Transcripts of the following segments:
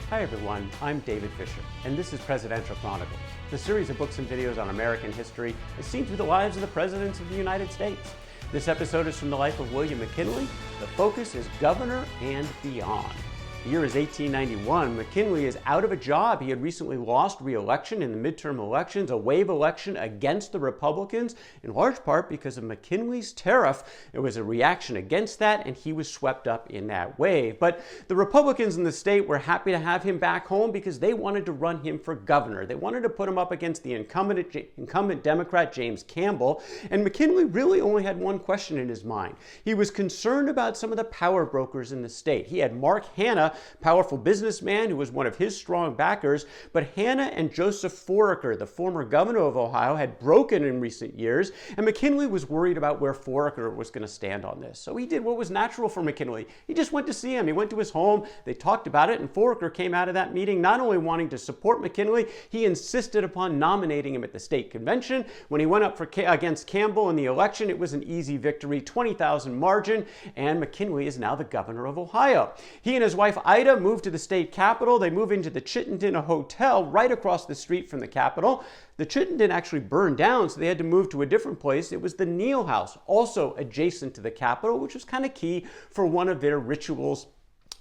Hi everyone, I'm David Fisher, and this is Presidential Chronicles, the series of books and videos on American history as seen through the lives of the presidents of the United States. This episode is from the life of William McKinley. The focus is governor and beyond. The year is 1891. McKinley is out of a job. He had recently lost re-election in the midterm elections, a wave election against the Republicans, in large part because of McKinley's tariff. There was a reaction against that, and he was swept up in that wave. But the Republicans in the state were happy to have him back home because they wanted to run him for governor. They wanted to put him up against the incumbent Democrat James Campbell, and McKinley really only had one question in his mind. He was concerned about some of the power brokers in the state. He had Mark Hanna, powerful businessman who was one of his strong backers, but Hanna and Joseph Foraker, the former governor of Ohio, had broken in recent years, and McKinley was worried about where Foraker was going to stand on this. So he did what was natural for McKinley. He just went to see him. He went to his home, they talked about it, and Foraker came out of that meeting not only wanting to support McKinley, he insisted upon nominating him at the state convention. When he went up against Campbell in the election, it was an easy victory, 20,000 margin, and McKinley is now the governor of Ohio. He and his wife Ida moved to the state capitol. They moved into the Chittenden, a hotel right across the street from the capitol. The Chittenden actually burned down, so they had to move to a different place. It was the Neal House, also adjacent to the capitol, which was kind of key for one of their rituals.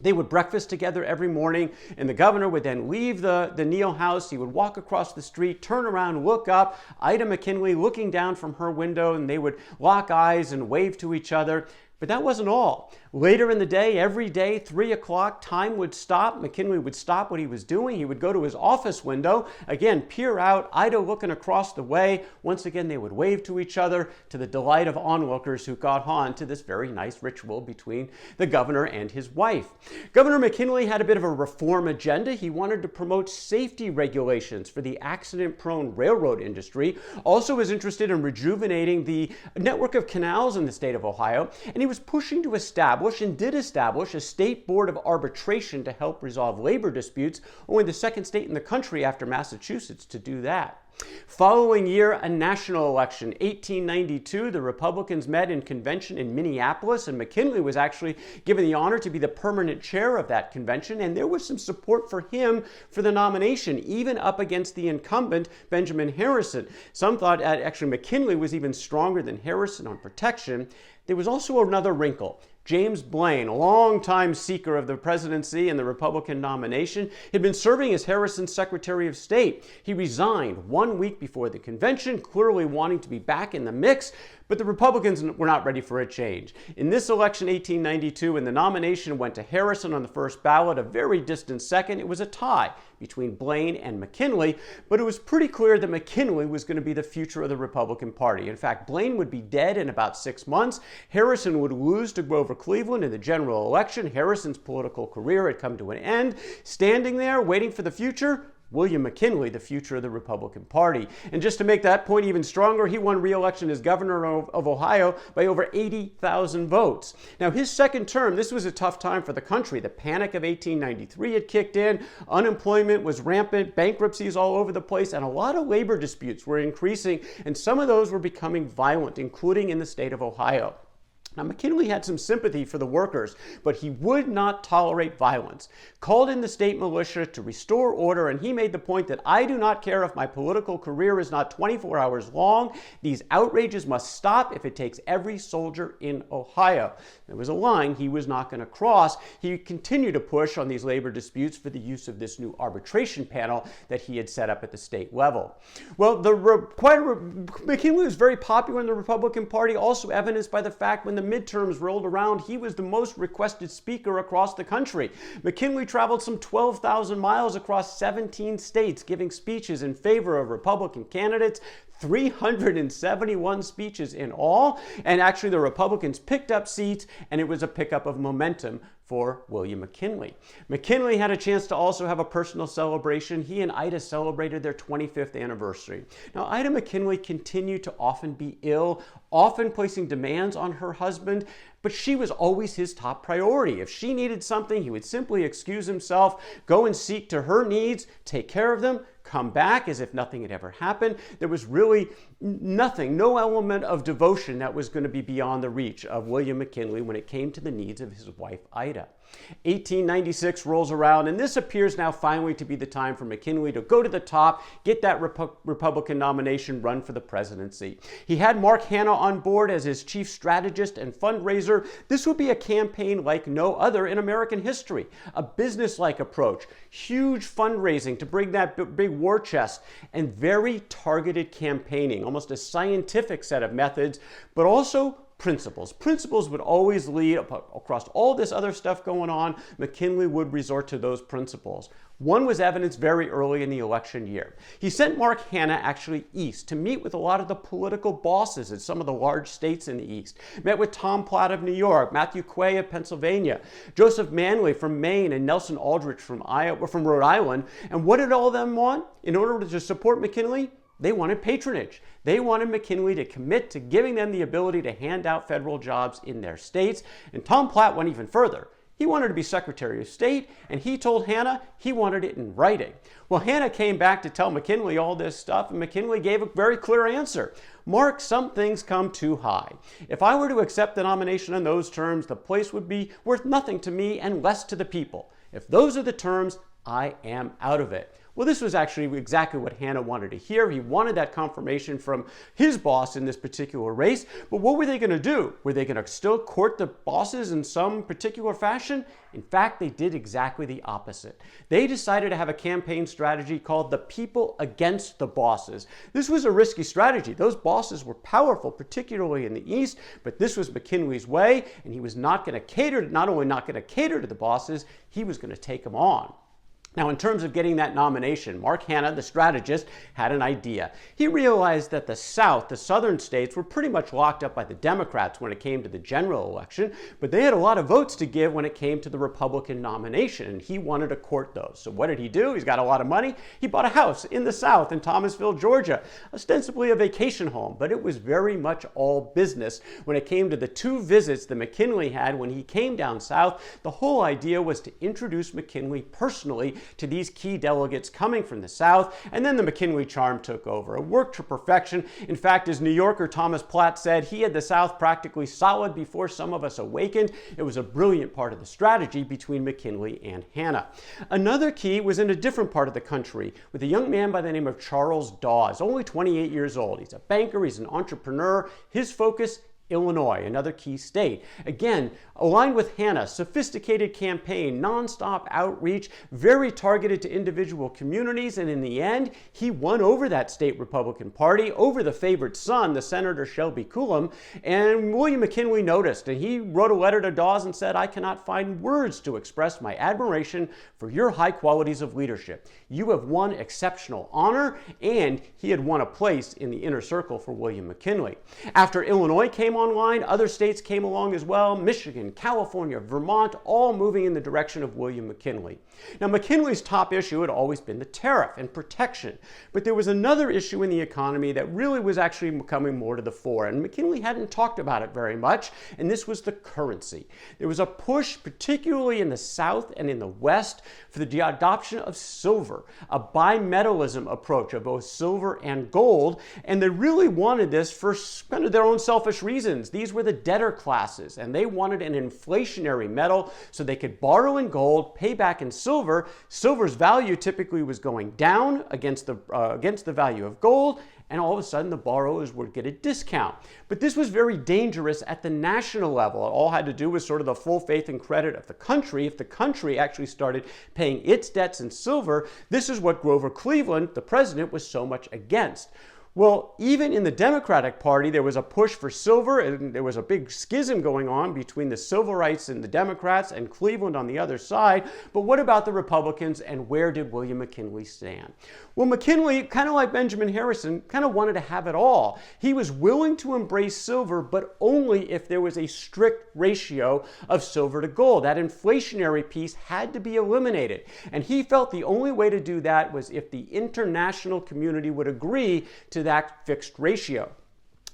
They would breakfast together every morning, and the governor would then leave the Neal House. He would walk across the street, turn around, look up, Ida McKinley looking down from her window, and they would lock eyes and wave to each other. But that wasn't all. Later in the day, every day, 3 o'clock, time would stop. McKinley would stop what he was doing. He would go to his office window, again, peer out, Ida looking across the way. Once again, they would wave to each other to the delight of onlookers who got on to this very nice ritual between the governor and his wife. Governor McKinley had a bit of a reform agenda. He wanted to promote safety regulations for the accident-prone railroad industry. Also was interested in rejuvenating the network of canals in the state of Ohio, and he was pushing to establish and did establish a state board of arbitration to help resolve labor disputes, only the second state in the country after Massachusetts to do that. Following year, a national election, 1892, the Republicans met in convention in Minneapolis, and McKinley was actually given the honor to be the permanent chair of that convention, and there was some support for him for the nomination, even up against the incumbent, Benjamin Harrison. Some thought actually McKinley was even stronger than Harrison on protection. There was also another wrinkle. James Blaine, a longtime seeker of the presidency and the Republican nomination, had been serving as Harrison's Secretary of State. He resigned 1 week before the convention, clearly wanting to be back in the mix, but the Republicans were not ready for a change. In this election, 1892, when the nomination went to Harrison on the first ballot, a very distant second, it was a tie between Blaine and McKinley, but it was pretty clear that McKinley was going to be the future of the Republican Party. In fact, Blaine would be dead in about 6 months. Harrison would lose to Grover Cleveland in the general election. Harrison's political career had come to an end. Standing there, waiting for the future, William McKinley, the future of the Republican Party. And just to make that point even stronger, he won re-election as governor of Ohio by over 80,000 votes. Now, his second term, this was a tough time for the country. The panic of 1893 had kicked in, unemployment was rampant, bankruptcies all over the place, and a lot of labor disputes were increasing, and some of those were becoming violent, including in the state of Ohio. Now, McKinley had some sympathy for the workers, but he would not tolerate violence. Called in the state militia to restore order, and he made the point that I do not care if my political career is not 24 hours long. These outrages must stop if it takes every soldier in Ohio. There was a line he was not going to cross. He continued to push on these labor disputes for the use of this new arbitration panel that he had set up at the state level. Well, McKinley was very popular in the Republican Party, also evidenced by the fact when the midterms rolled around, he was the most requested speaker across the country. McKinley traveled some 12,000 miles across 17 states, giving speeches in favor of Republican candidates, 371 speeches in all, and actually the Republicans picked up seats, and it was a pickup of momentum for William McKinley. McKinley had a chance to also have a personal celebration. He and Ida celebrated their 25th anniversary. Now, Ida McKinley continued to often be ill, often placing demands on her husband, but she was always his top priority. If she needed something, he would simply excuse himself, go and seek to her needs, take care of them, come back as if nothing had ever happened. There was really nothing, no element of devotion that was going to be beyond the reach of William McKinley when it came to the needs of his wife, Ida. 1896 rolls around, and this appears now finally to be the time for McKinley to go to the top, get that Republican nomination, run for the presidency. He had Mark Hanna on board as his chief strategist and fundraiser. This would be a campaign like no other in American history, a business-like approach, huge fundraising to bring that big war chest, and very targeted campaigning, almost a scientific set of methods, but also principles. Principles would always lead across all this other stuff going on. McKinley would resort to those principles. One was evidenced very early in the election year. He sent Mark Hanna actually east to meet with a lot of the political bosses in some of the large states in the east. Met with Tom Platt of New York, Matthew Quay of Pennsylvania, Joseph Manley from Maine, and Nelson Aldrich from Rhode Island. And what did all of them want? In order to support McKinley, they wanted patronage. They wanted McKinley to commit to giving them the ability to hand out federal jobs in their states. And Tom Platt went even further. He wanted to be Secretary of State, and he told Hanna he wanted it in writing. Well, Hanna came back to tell McKinley all this stuff, and McKinley gave a very clear answer. Mark, some things come too high. If I were to accept the nomination on those terms, the place would be worth nothing to me and less to the people. If those are the terms, I am out of it. Well, this was actually exactly what Hanna wanted to hear. He wanted that confirmation from his boss in this particular race. But what were they going to do? Were they going to still court the bosses in some particular fashion? In fact, they did exactly the opposite. They decided to have a campaign strategy called the people against the bosses. This was a risky strategy. Those bosses were powerful, particularly in the East, but this was McKinley's way, and he was not only not going to cater to the bosses, he was going to take them on. Now, in terms of getting that nomination, Mark Hanna, the strategist, had an idea. He realized that the South, the southern states, were pretty much locked up by the Democrats when it came to the general election, but they had a lot of votes to give when it came to the Republican nomination, and he wanted to court those. So what did he do? He's got a lot of money. He bought a house in the South in Thomasville, Georgia, ostensibly a vacation home, but it was very much all business. When it came to the two visits that McKinley had when he came down south, the whole idea was to introduce McKinley personally to these key delegates coming from the South, and then the McKinley charm took over. It worked to perfection. In fact, as New Yorker Thomas Platt said, he had the South practically solid before some of us awakened. It was a brilliant part of the strategy between McKinley and Hanna. Another key was in a different part of the country with a young man by the name of Charles Dawes, only 28 years old. He's a banker, he's an entrepreneur. His focus, Illinois, another key state. Again, aligned with Hanna, sophisticated campaign, nonstop outreach, very targeted to individual communities, and in the end, he won over that state Republican Party, over the favorite son, the Senator Shelby Coolum, and William McKinley noticed, and he wrote a letter to Dawes and said, "I cannot find words to express my admiration for your high qualities of leadership. You have won exceptional honor," and he had won a place in the inner circle for William McKinley. After Illinois came online, other states came along as well, Michigan, California, Vermont, all moving in the direction of William McKinley. Now, McKinley's top issue had always been the tariff and protection, but there was another issue in the economy that really was actually coming more to the fore, and McKinley hadn't talked about it very much, and this was the currency. There was a push, particularly in the South and in the West, for the adoption of silver, a bimetallism approach of both silver and gold, and they really wanted this for kind of their own selfish reasons. These were the debtor classes, and they wanted an inflationary metal so they could borrow in gold, pay back in silver. Silver's value typically was going down against the value of gold, and all of a sudden the borrowers would get a discount. But this was very dangerous at the national level. It all had to do with sort of the full faith and credit of the country. If the country actually started paying its debts in silver, this is what Grover Cleveland, the president, was so much against. Well, even in the Democratic Party, there was a push for silver, and there was a big schism going on between the Silverites and the Democrats and Cleveland on the other side. But what about the Republicans, and where did William McKinley stand? Well, McKinley, kind of like Benjamin Harrison, kind of wanted to have it all. He was willing to embrace silver, but only if there was a strict ratio of silver to gold. That inflationary piece had to be eliminated. And he felt the only way to do that was if the international community would agree to that fixed ratio.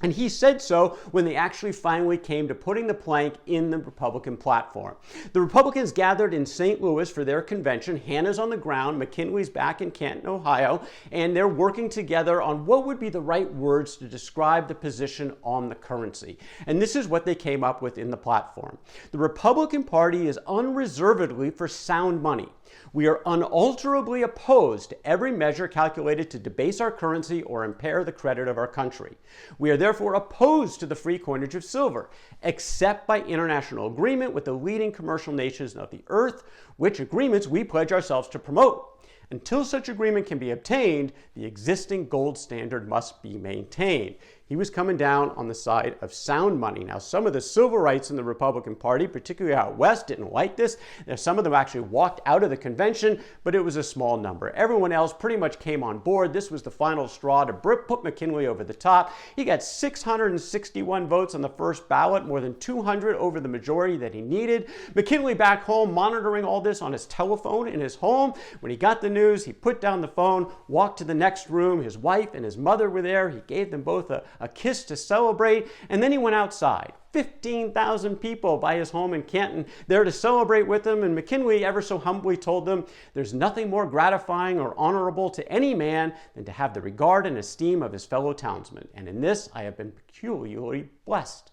And he said so when they actually finally came to putting the plank in the Republican platform. The Republicans gathered in St. Louis for their convention. Hanna's on the ground, McKinley's back in Canton, Ohio, and they're working together on what would be the right words to describe the position on the currency. And this is what they came up with in the platform. The Republican Party is unreservedly for sound money. We are unalterably opposed to every measure calculated to debase our currency or impair the credit of our country. We are therefore opposed to the free coinage of silver, except by international agreement with the leading commercial nations of the earth, which agreements we pledge ourselves to promote. Until such agreement can be obtained, the existing gold standard must be maintained. He was coming down on the side of sound money. Now, some of the civil-rights in the Republican Party, particularly out west, didn't like this. Some of them actually walked out of the convention, but it was a small number. Everyone else pretty much came on board. This was the final straw to put McKinley over the top. He got 661 votes on the first ballot, more than 200 over the majority that he needed. McKinley back home monitoring all this on his telephone in his home. When he got the news, he put down the phone, walked to the next room. His wife and his mother were there. He gave them both a kiss to celebrate, and then he went outside. 15,000 people by his home in Canton there to celebrate with him, and McKinley ever so humbly told them, "There's nothing more gratifying or honorable to any man than to have the regard and esteem of his fellow townsmen, and in this I have been peculiarly blessed."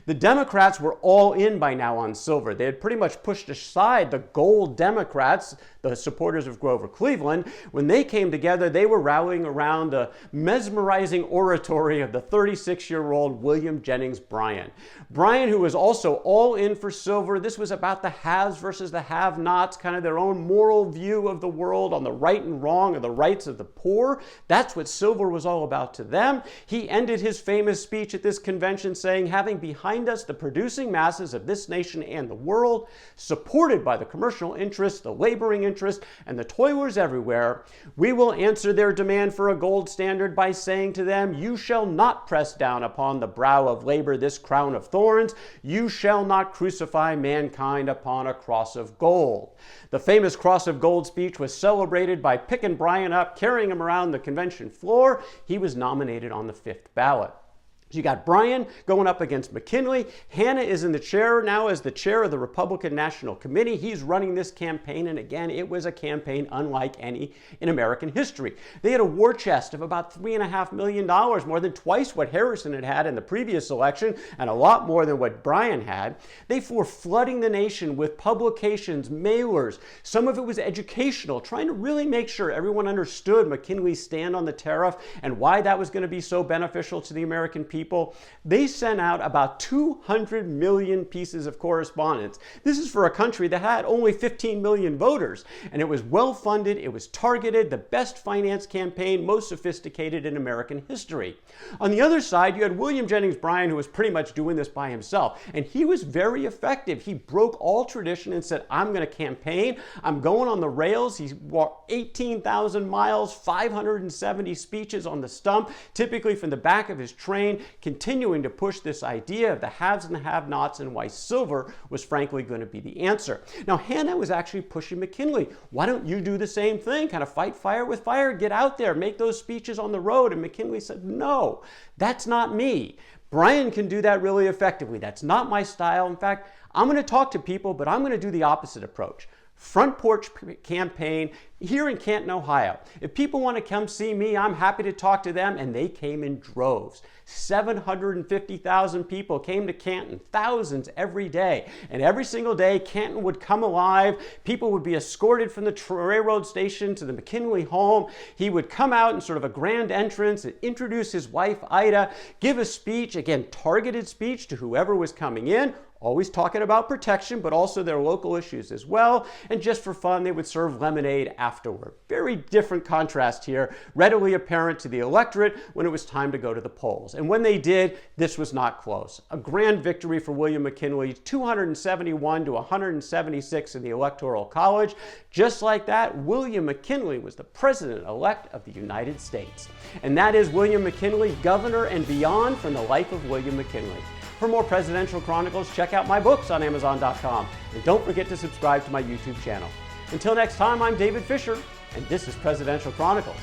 The Democrats were all in by now on silver. They had pretty much pushed aside the gold Democrats, the supporters of Grover Cleveland. When they came together, they were rallying around the mesmerizing oratory of the 36-year-old William Jennings Bryan. Bryan, who was also all in for silver. This was about the haves versus the have-nots, kind of their own moral view of the world on the right and wrong of the rights of the poor. That's what silver was all about to them. He ended his famous speech at this convention saying, "Having behind us the producing masses of this nation and the world, supported by the commercial interests, the laboring interests, and the toilers everywhere, we will answer their demand for a gold standard by saying to them, you shall not press down upon the brow of labor this crown of thorns. You shall not crucify mankind upon a cross of gold." The famous cross of gold speech was celebrated by picking Bryan up, carrying him around the convention floor. He was nominated on the 5th ballot. You got Bryan going up against McKinley. Hanna is in the chair now as the chair of the Republican National Committee. He's running this campaign, and again, it was a campaign unlike any in American history. They had a war chest of about $3.5 million, more than twice what Harrison had had in the previous election, and a lot more than what Bryan had. They were flooding the nation with publications, mailers. Some of it was educational, trying to really make sure everyone understood McKinley's stand on the tariff and why that was going to be so beneficial to the American people. They sent out about 200 million pieces of correspondence. This is for a country that had only 15 million voters, and it was well funded, it was targeted, the best finance campaign, most sophisticated in American history. On the other side, you had William Jennings Bryan, who was pretty much doing this by himself, and he was very effective. He broke all tradition and said, "I'm going to campaign, I'm going on the rails." He walked 18,000 miles, 570 speeches on the stump, typically from the back of his train, continuing to push this idea of the haves and the have-nots and why silver was frankly going to be the answer. Now, Hanna was actually pushing McKinley. Why don't you do the same thing? Kind of fight fire with fire, get out there, make those speeches on the road. And McKinley said, "No, that's not me. Bryan can do that really effectively. That's not my style. In fact, I'm going to talk to people, but I'm going to do the opposite approach. Front porch campaign here in Canton, Ohio. If people want to come see me, I'm happy to talk to them." And they came in droves. 750,000 people came to Canton, thousands every day. And every single day, Canton would come alive. People would be escorted from the railroad station to the McKinley home. He would come out in sort of a grand entrance and introduce his wife, Ida, give a speech, again, targeted speech to whoever was coming in, always talking about protection, but also their local issues as well. And just for fun, they would serve lemonade afterward. Very different contrast here, readily apparent to the electorate when it was time to go to the polls. And when they did, this was not close. A grand victory for William McKinley, 271 to 176 in the Electoral College. Just like that, William McKinley was the President-elect of the United States. And that is William McKinley, Governor and Beyond, from the life of William McKinley. For more Presidential Chronicles, check out my books on Amazon.com. And don't forget to subscribe to my YouTube channel. Until next time, I'm David Fisher, and this is Presidential Chronicles.